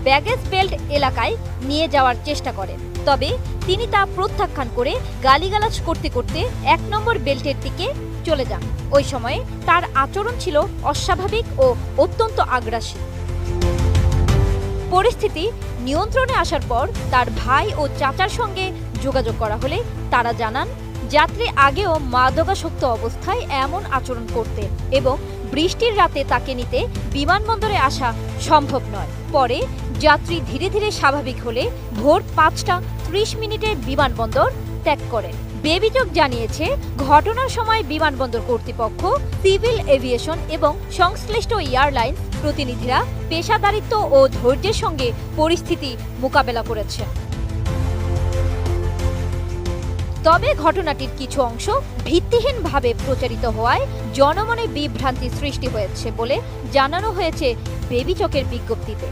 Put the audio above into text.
Baggage belt এলাকায় নিয়ে যাওয়ার চেষ্টা করেন। তবে তিনি তা প্রত্যাখ্যান করে গালিগালাজ করতে করতে ১ নম্বর বেল্টের দিকে চলে যান। ওই সময়ে তার আচরণ ছিল অস্বাভাবিক ও অত্যন্ত আগ্রাসী। পরিস্থিতি নিয়ন্ত্রণে আসার পর তার ভাই ও চাচার সঙ্গে যোগাযোগ করা হলে তারা জানান, যাত্রী আগেও মাদকাসক্ত অবস্থায় এমন আচরণ করতেন এবং বৃষ্টির রাতে তাকে নিতে বিমানবন্দরে আসা সম্ভব নয়। পরে যাত্রী ধীরে ধীরে স্বাভাবিক হলে ভোর ৫টা ৩০ মিনিটে বিমানবন্দর ত্যাগ করেন। বেবিচক জানিয়েছে, ঘটনার সময় বিমানবন্দর কর্তৃপক্ষ, সিভিল এভিয়েশন এবং সংশ্লিষ্ট এয়ারলাইন্স প্রতিনিধিরা পেশাদারিত্ব ও ধৈর্যের সঙ্গে পরিস্থিতি মোকাবেলা করেছে। তবে ঘটনাটির কিছু অংশ ভিত্তিহীনভাবে প্রচারিত হওয়ায় জনমনে বিভ্রান্তি সৃষ্টি হয়েছে বলে জানানো হয়েছে বেবিচকের বিজ্ঞপ্তিতে।